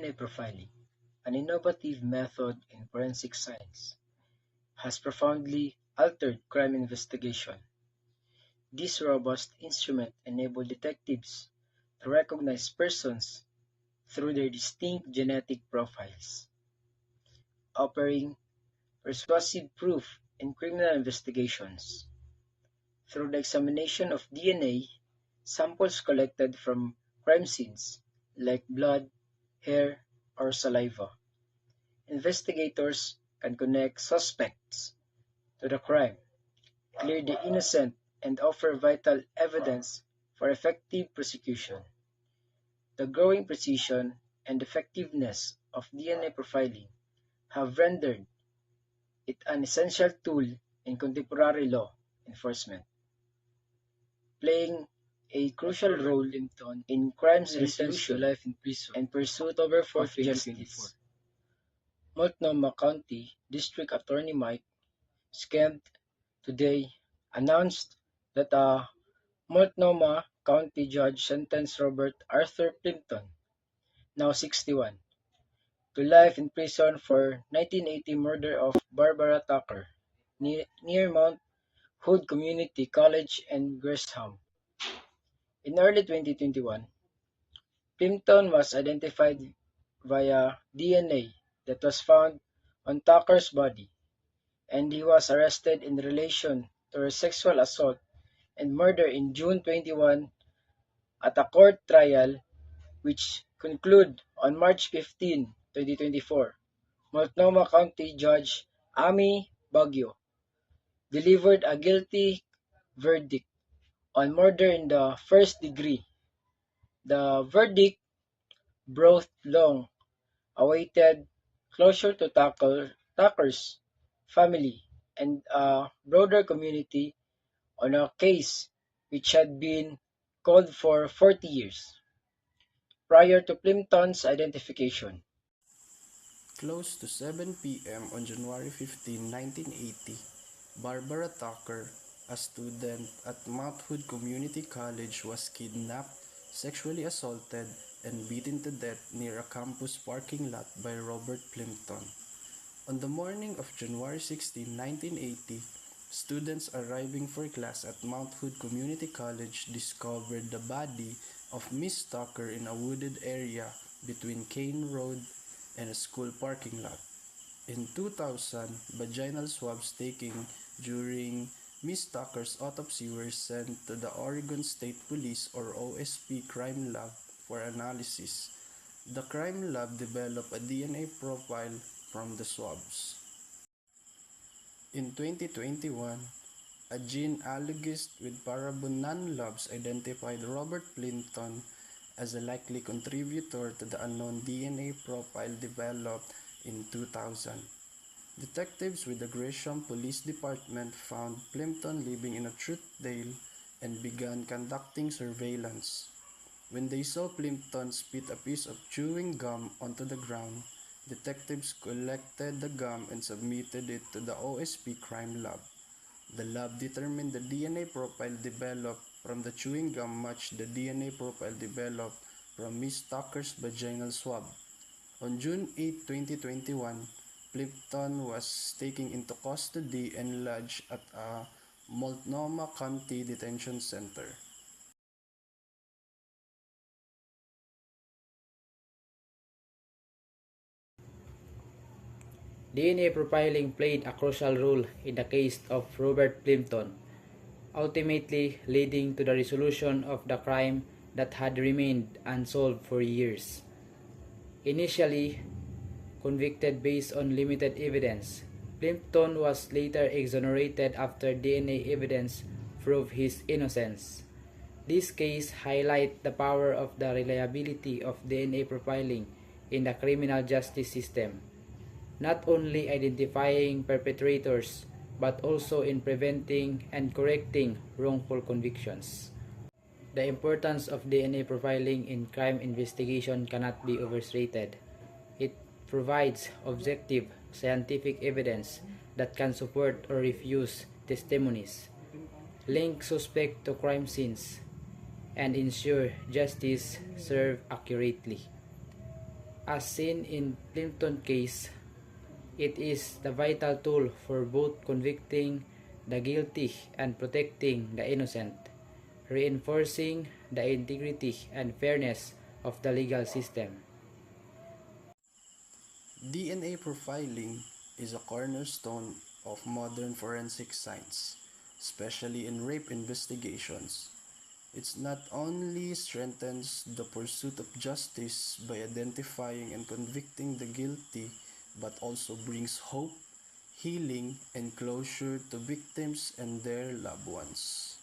DNA profiling, an innovative method in forensic science, has profoundly altered crime investigation. This robust instrument enables detectives to recognize persons through their distinct genetic profiles, offering persuasive proof in criminal investigations. Through the examination of DNA, samples collected from crime scenes, like blood, hair, or saliva, investigators can connect suspects to the crime, clear the innocent, and offer vital evidence for effective prosecution. The growing precision and effectiveness of DNA profiling have rendered it an essential tool in contemporary law enforcement, playing a crucial role in crimes resolution to life in prison and pursuit of justice. Multnomah County District Attorney Mike Skemp today announced that a Multnomah County judge sentenced Robert Arthur Plimpton, now 61, to life in prison for 1980 murder of Barbara Tucker near Mount Hood Community College in Gresham. In early 2021, Plimpton was identified via DNA that was found on Tucker's body, and he was arrested in relation to her sexual assault and murder in June 21 at a court trial which concluded on March 15, 2024. Multnomah County Judge Amy Baguio delivered a guilty verdict on murder in the first degree. The verdict brought long-awaited closure to Tucker's family and a broader community on a case which had been cold for 40 years prior to Plimpton's identification. Close to 7 p.m. on January 15, 1980, Barbara Tucker, a student at Mount Hood Community College, was kidnapped, sexually assaulted, and beaten to death near a campus parking lot by Robert Plimpton. On the morning of January 16, 1980, students arriving for class at Mount Hood Community College discovered the body of Miss Tucker in a wooded area between Kane Road and a school parking lot. In 2000, vaginal swabs taken during Miss Tucker's autopsy were sent to the Oregon State Police or OSP Crime Lab for analysis. The crime lab developed a DNA profile from the swabs. In 2021, a genealogist with Parabon Nanolabs identified Robert Plimpton as a likely contributor to the unknown DNA profile developed in 2000. Detectives with the Gresham Police Department found Plimpton living in a Truthdale and began conducting surveillance. When they saw Plimpton spit a piece of chewing gum onto the ground, detectives collected the gum and submitted it to the OSP Crime Lab. The lab determined the DNA profile developed from the chewing gum matched the DNA profile developed from Miss Tucker's vaginal swab. On June 8, 2021, Plimpton was taken into custody and lodged at a Multnomah County Detention Center. DNA profiling played a crucial role in the case of Robert Plimpton, ultimately leading to the resolution of the crime that had remained unsolved for years. Initially convicted based on limited evidence, Plimpton was later exonerated after DNA evidence proved his innocence. This case highlights the power of the reliability of DNA profiling in the criminal justice system, not only identifying perpetrators but also in preventing and correcting wrongful convictions. The importance of DNA profiling in crime investigation cannot be overstated. It provides objective, scientific evidence that can support or refuse testimonies, link suspects to crime scenes, and ensure justice served accurately. As seen in Plimpton case, it is the vital tool for both convicting the guilty and protecting the innocent, reinforcing the integrity and fairness of the legal system. DNA profiling is a cornerstone of modern forensic science, especially in rape investigations. It not only strengthens the pursuit of justice by identifying and convicting the guilty, but also brings hope, healing, and closure to victims and their loved ones.